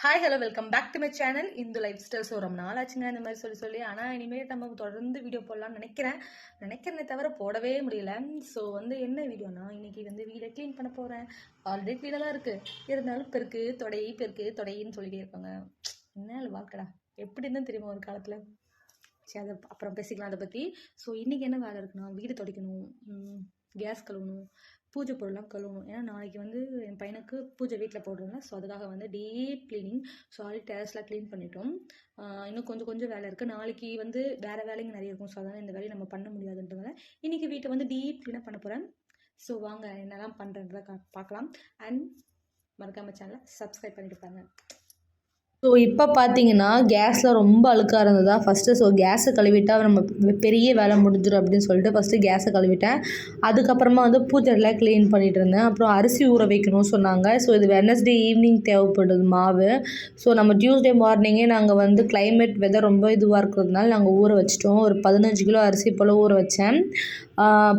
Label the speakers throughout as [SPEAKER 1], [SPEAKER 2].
[SPEAKER 1] Hi hello welcome back to my channel Indhu lifestyle. So ரொம்ப நாள் ஆச்சுங்க இந்த மாதிரி சொல்லி ஆனால் இனிமேல் நம்ம தொடர்ந்து வீடியோ போடலாம்னு நினைக்கிறேனே தவிர போடவே முடியல. ஸோ என்ன வீடியோனா இன்னைக்கு வீடை க்ளீன் பண்ண போகிறேன். ஆல்ரெடி க்ளீனாக தான் இருக்குது, இருந்தாலும் பெருக்கு தொடையின்னு சொல்லிட்டே இருப்பாங்க. என்ன வாழ்க்கடா எப்படி இருந்தால் தெரியுமா ஒரு காலத்தில். சரி, அதை அப்புறம் பேசிக்கலாம் அதை பற்றி. ஸோ இன்றைக்கி என்ன வேலை இருக்குன்னா, வீடு துடைக்கணும், கேஸ் கழுவணும், பூஜை பொருள்லாம் கழுவணும். ஏன்னா நாளைக்கு என் பையனுக்கு பூஜை வீட்டில் போடுறோம்ல. ஸோ அதுக்காக டீப் க்ளீனிங். ஸோ ஆல்ரெடி டெரஸ்லாம் க்ளீன் பண்ணிட்டோம். இன்னும் கொஞ்சம் வேலை இருக்குது. நாளைக்கு வேறு வேலைங்க நிறைய இருக்கும். ஸோ அதனால் இந்த வேலையை நம்ம பண்ண முடியாதுன்றதால இன்றைக்கி வீட்டை டீப் க்ளீனாக பண்ண போகிறேன். ஸோ வாங்க என்னெல்லாம் பண்ணுறன்றதை பார்க்கலாம். அண்ட் மறக்காமல் சேனலை சப்ஸ்கிரைப் பண்ணிட்டு பாருங்க. ஸோ இப்போ பார்த்தீங்கன்னா கேஸில் ரொம்ப அழுக்காக இருந்ததா ஃபஸ்ட்டு. ஸோ கேஸை கழுவிட்டால் நம்ம பெரிய வேலை முடிஞ்சிடும் அப்படின்னு சொல்லிட்டு ஃபஸ்ட்டு கேஸை கழுவிட்டேன். அதுக்கப்புறமா பூஜைலாம் க்ளீன் பண்ணிகிட்டு இருந்தேன். அப்புறம் அரிசி ஊற வைக்கணும்னு சொன்னாங்க. ஸோ இது வெட்னஸ்டே ஈவினிங் தேவைப்படுது மாவு. ஸோ நம்ம டியூஸ்டே மார்னிங்கே நாங்கள் கிளைமேட் வெதர் ரொம்ப இதுவாக இருக்கிறதுனால நாங்கள் ஊற வச்சிட்டோம். ஒரு 15 கிலோ அரிசி போல் ஊற வச்சேன்.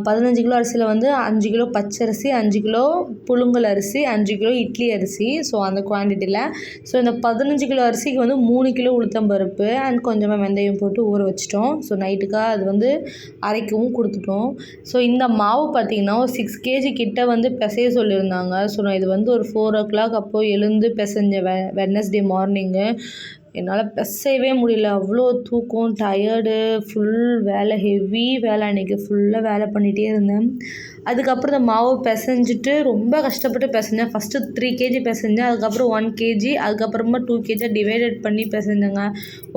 [SPEAKER 1] 15 கிலோ அரிசியில் 5 கிலோ பச்சரிசி, 5 கிலோ புழுங்கல் அரிசி, 5 கிலோ இட்லி அரிசி. ஸோ அந்த குவான்டிட்டியில். ஸோ இந்த 15 கிலோ அரிசிக்கு 3 கிலோ உளுத்தம்பருப்பு அண்ட் கொஞ்சமாக வெந்தயம் போட்டு ஊற வச்சிட்டோம். ஸோ நைட்டுக்காக அது அரைக்கவும் கொடுத்துட்டோம். ஸோ இந்த மாவு பார்த்திங்கன்னா ஒரு 6 கேஜி கிட்ட பிசைய சொல்லியிருந்தாங்க. ஸோ நான் இது ஒரு 4 o'clock அப்போது எழுந்து பிசைஞ்சேன் வெட்னஸ்டே மார்னிங்கு. என்னால் பிசையவே முடியல, அவ்வளோ தூக்கம், டயர்டு, ஃபுல் வேலை, ஹெவி வேலை. அன்றைக்கி ஃபுல்லாக வேலை பண்ணிகிட்டே இருந்தேன். அதுக்கப்புறம் இந்த மாவு பிசைஞ்சிட்டு ரொம்ப கஷ்டப்பட்டு பிசைஞ்சேன். ஃபஸ்ட்டு 3 கேஜி பிசைஞ்சேன், அதுக்கப்புறம் 1 கேஜி, அதுக்கப்புறமா 2 கேஜியாக டிவைடட் பண்ணி பிசைஞ்சேங்க.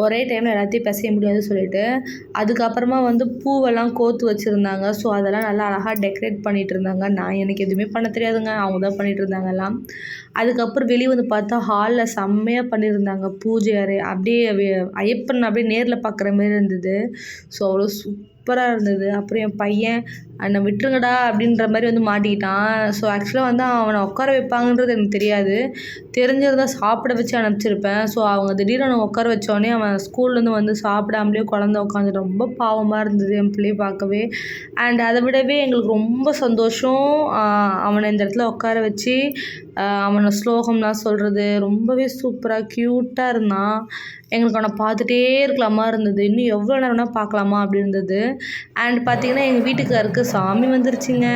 [SPEAKER 1] ஒரே டைமில் எல்லாத்தையும் பிசைய முடியாதுன்னு சொல்லிட்டு. அதுக்கப்புறமா பூவெல்லாம் கோர்த்து வச்சுருந்தாங்க. ஸோ அதெல்லாம் நல்லா அழகாக டெக்கரேட் பண்ணிகிட்டு இருந்தாங்க. எனக்கு எதுவுமே பண்ண தெரியாதுங்க, அவங்க தான் பண்ணிகிட்டு இருந்தாங்க எல்லாம். அதுக்கப்புறம் வெளியே பார்த்தா ஹாலில் செம்மையாக பண்ணியிருந்தாங்க பூஜை அறை. அப்படியே ஐயப்பன் அப்படியே நேரில் பார்க்குற மாதிரி இருந்தது. ஸோ அவ்வளோ சூப்பராக இருந்தது. அப்புறம் என் பையன் என்னை விட்டுருங்கடா அப்படின்ற மாதிரி மாட்டிக்கிட்டான். ஸோ ஆக்சுவலாக அவனை உட்கார வைப்பாங்கன்றது எனக்கு தெரியாது. தெரிஞ்சிருந்தால் சாப்பிட வச்சு அனுப்பிச்சிருப்பேன். ஸோ அவங்க திடீர்னு அவனை உட்கார வச்சோடனே அவன் ஸ்கூல்லேருந்து சாப்பிடாமலே குழந்த உட்காந்துட்டு ரொம்ப பாவமாக இருந்தது என் பிள்ளையை பார்க்கவே. அண்ட் அதை விடவே எங்களுக்கு ரொம்ப சந்தோஷம். அவனை இந்த இடத்துல உட்கார வச்சு அவனை ஸ்லோகம்லாம் சொல்கிறது ரொம்பவே சூப்பராக க்யூட்டாக இருந்தான். எங்களுக்கு அவனை பார்த்துட்டே இருக்கலாமா இருந்தது, இன்னும் எவ்வளோ நேரம்னா பார்க்கலாமா அப்படி இருந்தது. அண்ட் பார்த்திங்கன்னா எங்கள் வீட்டுக்காருக்கு சாமி வந்துருச்சுங்க.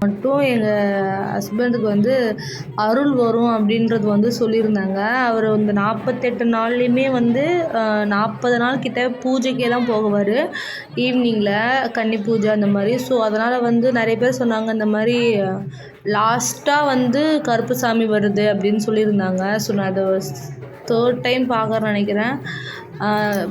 [SPEAKER 1] மட்டும் எங்கள் ஹஸ்பண்டுக்கு அருள் வரும் அப்படின்றது சொல்லியிருந்தாங்க. அவர் 48 நாள்லேயுமே 40 நாள் கிட்ட பூஜைக்கே தான் போகுவார் ஈவினிங்கில், கன்னி பூஜை அந்த மாதிரி. ஸோ அதனால் நிறைய பேர் சொன்னாங்க இந்த மாதிரி லாஸ்ட்டாக கருப்பு சாமி வருது அப்படின்னு சொல்லியிருந்தாங்க. ஸோ நான் அதை 3rd டைம் பார்க்குறேன்னு நினைக்கிறேன்.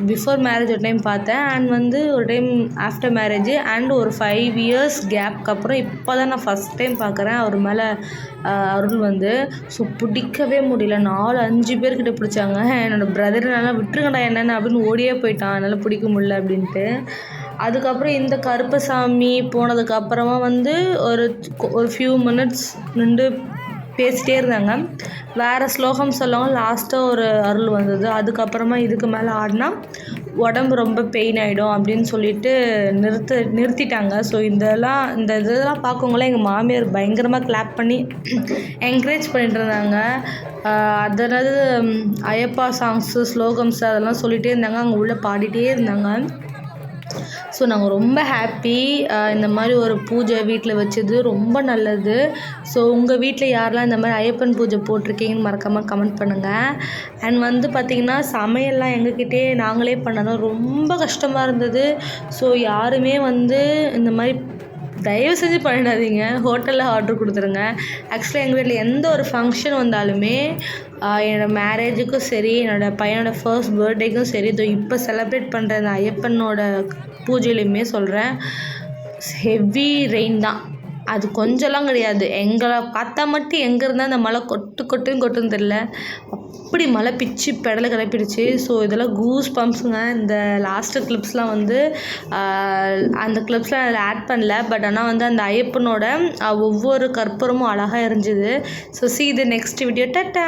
[SPEAKER 1] பிஃபோர் மேரேஜ் ஒரு டைம் பார்த்தேன், அண்ட் ஒரு டைம் ஆஃப்டர் மேரேஜ், அண்ட் ஒரு 5 years கேப்க்கு அப்புறம் இப்போ தான் நான் ஃபஸ்ட் டைம் பார்க்குறேன் அவர் மேலே அருள். ஸோ பிடிக்கவே முடியல. 4-5 பேர்கிட்ட பிடிச்சாங்க. என்னோடய பிரதர் நல்லா விட்டுருங்கடா என்னென்ன அப்படின்னு ஓடியே போயிட்டான், என்னால் பிடிக்க முடியல அப்படின்ட்டு. அதுக்கப்புறம் இந்த கருப்பசாமி போனதுக்கப்புறமா ஒரு ஃபியூ மினிட்ஸ் நின்று பேசிகிட்டே இருந்தாங்க. வேறு ஸ்லோகம் சொல்லவும் லாஸ்ட்டாக ஒரு அருள் வந்தது. அதுக்கப்புறமா இதுக்கு மேலே ஆடினா உடம்பு ரொம்ப பெயின் ஆகிடும் அப்படின்னு சொல்லிட்டு நிறுத்திட்டாங்க. ஸோ இதெல்லாம் பார்க்கவங்களாம் எங்கள் மாமியார் பயங்கரமாக கிளாப் பண்ணி என்கரேஜ் பண்ணிட்டு இருந்தாங்க. அதாவது ஐயப்பா சாங்ஸு, ஸ்லோகம்ஸ் அதெல்லாம் சொல்லிகிட்டே இருந்தாங்க, அங்கே உள்ளே பாடிட்டே இருந்தாங்க. ஸோ நாங்கள் ரொம்ப ஹாப்பி. இந்த மாதிரி ஒரு பூஜை வீட்டில் வச்சது ரொம்ப நல்லது. ஸோ உங்கள் வீட்டில் யாரெல்லாம் இந்த மாதிரி ஐயப்பன் பூஜை போட்டிருக்கீங்கன்னு மறக்காமல் கமெண்ட் பண்ணுங்கள். அண்ட் பார்த்திங்கன்னா சமையல்லாம் எங்ககிட்டே நாங்களே பண்ணணும், ரொம்ப கஷ்டமாக இருந்தது. ஸோ யாருமே இந்த மாதிரி தயவு செஞ்சு பண்ணிடாதீங்க, ஹோட்டலில் ஆர்டர் கொடுத்துருங்க. ஆக்சுவலாக எங்கள் வீட்டில் எந்த ஒரு ஃபங்க்ஷன் வந்தாலுமே, என்னோடய மேரேஜுக்கும் சரி, என்னோடய பையனோட ஃபர்ஸ்ட் பர்த்டேக்கும் சரி, இப்போ செலிப்ரேட் பண்ணுற இந்த ஐயப்பனோட பூஜையிலையுமே சொல்கிறேன், ஹெவி ரெயின் தான். அது கொஞ்சம்லாம் கிடையாது. எங்களை பார்த்தா மட்டும் எங்கே இருந்தால் அந்த மழை கொட்டுன்னு தெரில, அப்படி மழை பிச்சு பெடலை கிளப்பிடுச்சு. ஸோ இதெல்லாம் கூஸ் பம்ப்ஸுங்க. இந்த லாஸ்ட்டு கிளிப்ஸ்லாம் அந்த கிளிப்ஸ்லாம் அதில் ஆட் பண்ணல. பட் ஆனால் அந்த ஐயப்பனோட ஒவ்வொரு கற்பூரமும் அழகாக எரிஞ்சுது. So see the next video. Tata.